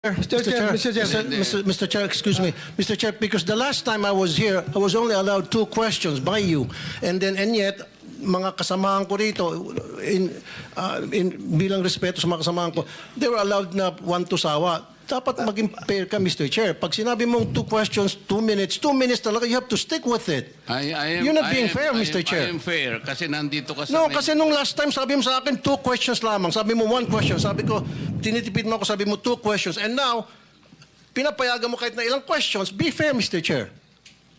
Mr. Chair, Mr. Chair, excuse me. Mr. Chair, because the last time I was here, I was only allowed 2 questions by you. And yet, mga kasamahan ko rito, bilang respeto sa mga kasamahan ko, they were allowed na 1 to sawa. Dapat maging fair ka, Mr. Chair. Pag sinabi mong 2 questions, 2 minutes talaga, you have to stick with it. You're not being fair, Mr. Chair. I am fair kasi nandito ka sa... No, kasi nung last time, sabi mo sa akin 2 questions lamang. Sabi mo 1 question. Sabi ko, tinitipid mo ako, sabi mo 2 questions. And now, pinapayagan mo kahit na ilang questions. Be fair, Mr. Chair.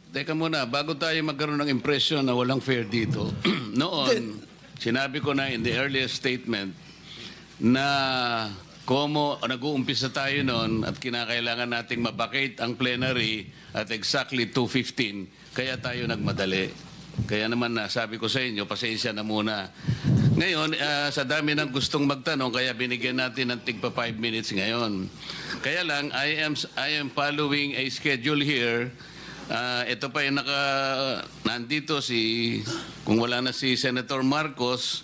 Teka muna, bago tayo magkaroon ng impression na walang fair dito, noon, sinabi ko na in the earliest statement na nag-uumpisa tayo noon at kinakailangan nating mabakate ang plenary at exactly 2:15, kaya tayo nagmadali. Kaya naman sabi ko sa inyo, pasensya na muna. Ngayon, sa dami ng gustong magtanong, kaya binigyan natin ng tigpa 5 minutes ngayon. Kaya lang, I am following a schedule here. Ito pa yung nandito kung wala na si Senator Marcos,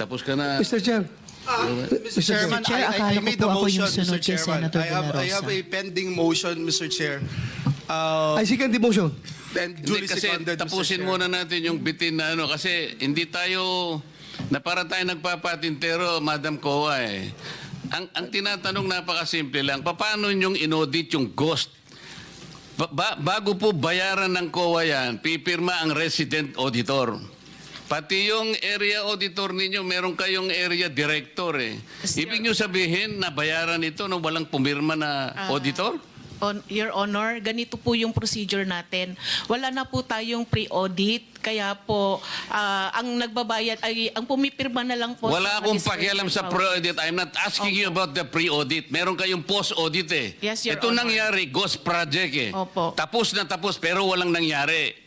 tapos ka na. Mr. Chair. Mr. Chairman, I made the motion, Mr. Chairman. I have a pending motion, Mr. Chair. I second the motion. And Hindi, duly kasi seconded, Mr. tapusin Chair. muna natin yung bitin na kasi hindi tayo, na para tayo nagpapatintero, Madam Kowa Ang tinatanong napakasimple lang, paano yung inaudit yung ghost? Bago po bayaran ng COA yan, pipirma ang resident auditor. Pati yung area auditor ninyo, meron kayong area director Ibig nyo sabihin na bayaran ito nung walang pumirma na auditor? Your Honor, ganito po yung procedure natin. Wala na po tayong pre-audit, kaya po ang nagbabayad ay ang pumipirma na lang po. Wala akong pakialam sa pre-audit. I'm not asking you about the pre-audit. Meron kayong post-audit Yes, Your Ito Honor. nangyari, ghost project Opo. Tapos na tapos pero walang nangyari.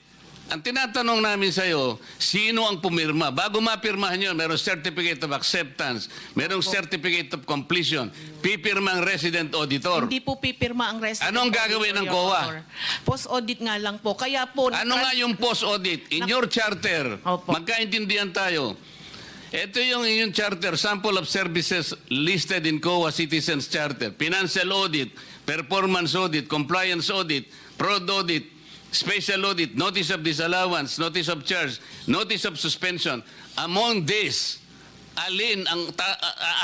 Ang tinatanong namin sa iyo, sino ang pumirma? Bago mapirmahan yun, merong certificate of acceptance, merong certificate of completion, pipirma ang resident auditor. Hindi po pipirma ang resident. Anong gagawin ng auditor, Your COA? Honor. Post-audit nga lang po. Kaya po... Ano nga yung post-audit? In your charter, Opo. magkaintindihan tayo. Ito yung inyong charter, sample of services listed in COA Citizens Charter. Financial audit, performance audit, compliance audit, fraud audit, special audit, notice of disallowance, notice of charge, notice of suspension. Among these, alin ang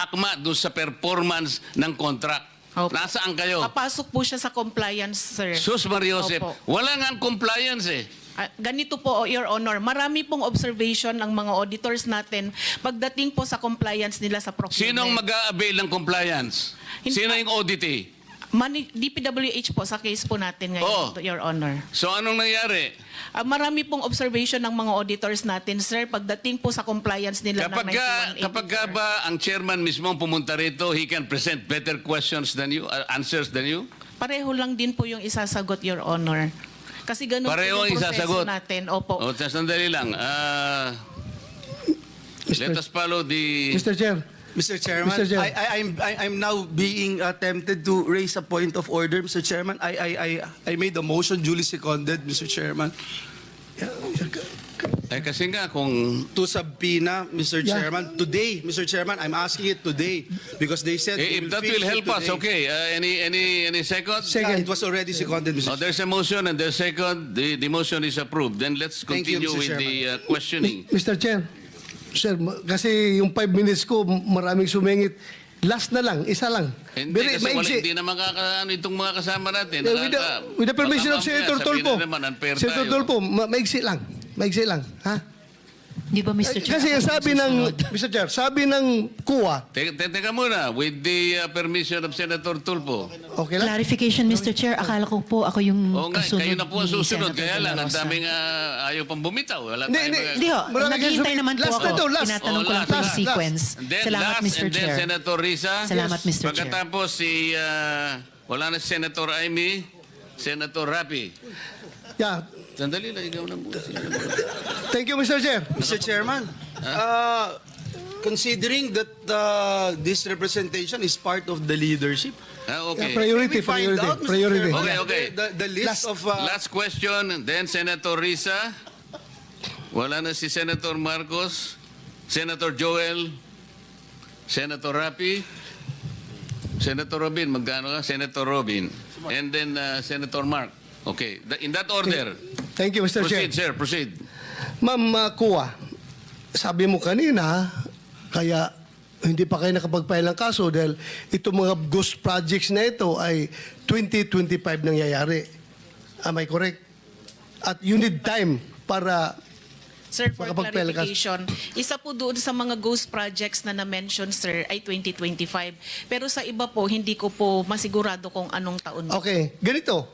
akma doon sa performance ng contract? Opo. Nasaan kayo? Papasok po siya sa compliance, sir. Sus Mariosep, Opo. wala nga compliance Ganito po, Your Honor, marami pong observation ng mga auditors natin pagdating po sa compliance nila sa procurement. Sinong mag-a-avail ng compliance? Sino yung auditee? DPWH po sa case po natin ngayon, Your Honor. So anong nangyari? Marami pong observation ng mga auditors natin, sir, pagdating po sa compliance nila ng 9184. Kapag ba ang chairman mismo ang pumunta rito, he can present better questions than you, answers than you? Pareho lang din po yung isasagot, Your Honor. Kasi ganun Pareho po yung proseso isasagot. natin. Opo. O, sandali lang. Let us follow the... Mr. Chair. Mr. Chairman, Mr. Chair. I'm now being tempted to raise a point of order, Mr. Chairman. I made a motion duly seconded, Mr. Chairman, kasi nga kung... to subpoena, Mr. Yeah. Chairman, today, Mr. Chairman. I'm asking it today because they said they if that fix will it help us, today. okay. Any second? It was already seconded, Mr. Oh, there's a motion and there's second. The motion is approved. Then let's Thank you, continue Mr. with the questioning. Mr. Chair. Sir, kasi yung 5 minutes ko, maraming sumingit. Last na lang, isa lang. Hindi, kasi maigsi. hindi na makakaano itong mga kasama natin. With the permission of Baka mamaya Senator sabihin Tolpo. na naman, unfair Senator tayo. Tolpo, maigsi lang. Maigsi lang. Ha? Di ba, Mr. Chair? Kasi ako sabi yung ng, susunod? Mr. Chair, sabi ng kuwa, Teka muna, with the permission of Senator Tulfo. okay lang? Clarification, Mr. Chair. Akala ko po ako yung Oo nga, kasunod kayo na po ang ni susunod. Senator Kaya lang, ang De La Rosa. daming ayaw pang bumitaw. Wala Hindi, tayong hindi. mga- Hindi ho, Marami naghihintay kayo naman po last ako. na to, last. Tinatanong ko Oh, lang po yung last. sequence. And then Salamat, last, Mr. and then Chair. Senator Risa. Salamat, Mr. Chair. Pagkatapos wala na si Senator Amy, Senator Rapi. Yeah. Sandali lang, ikaw na muna. Thank you, Mr. Chair. Mr. Chairman, considering that this representation is part of the leadership, Okay. Priority, can we find priority, out, Mr. priority. Chairman, Okay. the list of... Last question, then Senator Risa. Wala na si Senator Marcos, Senator Joel, Senator Rapi. Senator Robin, magkano ka? Senator Robin. And then Senator Mark. Okay. In that order. Thank you, Mr. Chair. Proceed, sir. Proceed. Ma'am Kuya, sabi mo kanina, kaya hindi pa kayo nakapag-file ng kaso dahil itong mga ghost projects na ito ay 2025 nangyayari. Am I correct? At you need time para... Sir, for Makapag-file ka- clarification, isa po doon sa mga ghost projects na na-mention, sir, ay 2025. Pero sa iba po, hindi ko po masigurado kung anong taon. Okay, ganito.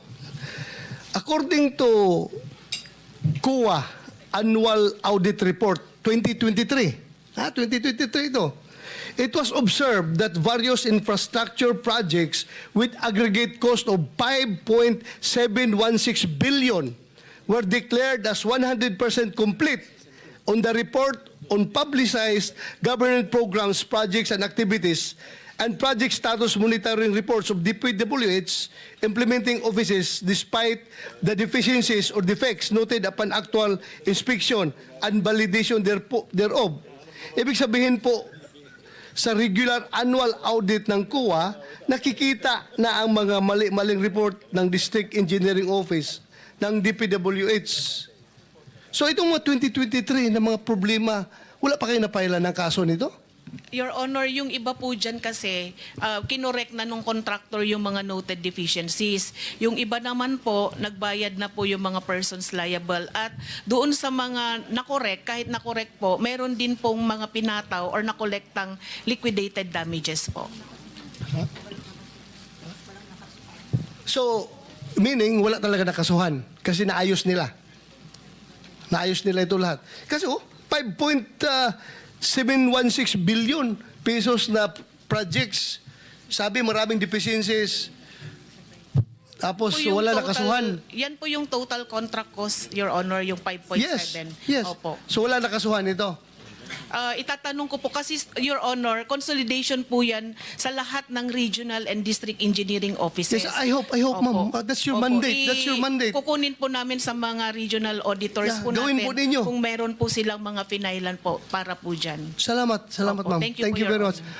According to COA Annual Audit Report 2023, 2023 ito, it was observed that various infrastructure projects with aggregate cost of 5.716 billion were declared as 100% complete on the report on publicized government programs, projects, and activities, and project status monitoring reports of DPWH implementing offices despite the deficiencies or defects noted upon actual inspection and validation thereof. Ibig sabihin po, sa regular annual audit ng COA, nakikita na ang mga mali-maling report ng District Engineering Office ng DPWH. So itong mga 2023 na mga problema, wala pa kayo napailan ng kaso nito? Your Honor, yung iba po dyan kasi, kinorek na nung contractor yung mga noted deficiencies. Yung iba naman po, nagbayad na po yung mga persons liable. At doon sa mga nakorek, kahit nakorek po, meron din pong mga pinataw or nakolektang liquidated damages po. So, meaning wala talaga nakasuhan kasi naayos nila. Naayos nila ito lahat. Kasi 5.716 billion pesos na projects. Sabi maraming deficiencies. Tapos Po yung wala total- nakasuhan. Yan po yung total contract cost, Your Honor, yung 5.7. Yes. Opo. So wala nakasuhan ito. Itatanong ko po kasi, Your Honor, consolidation po yan sa lahat ng regional and district engineering offices. Yes, I hope, ma'am. That's your mandate. That's your mandate. Kukunin po namin sa mga regional auditors Yeah, po gawin natin po ninyo. kung meron po silang mga finailan po para po dyan. Salamat, Opo. ma'am. Thank you po, Thank you Your very Honor. much.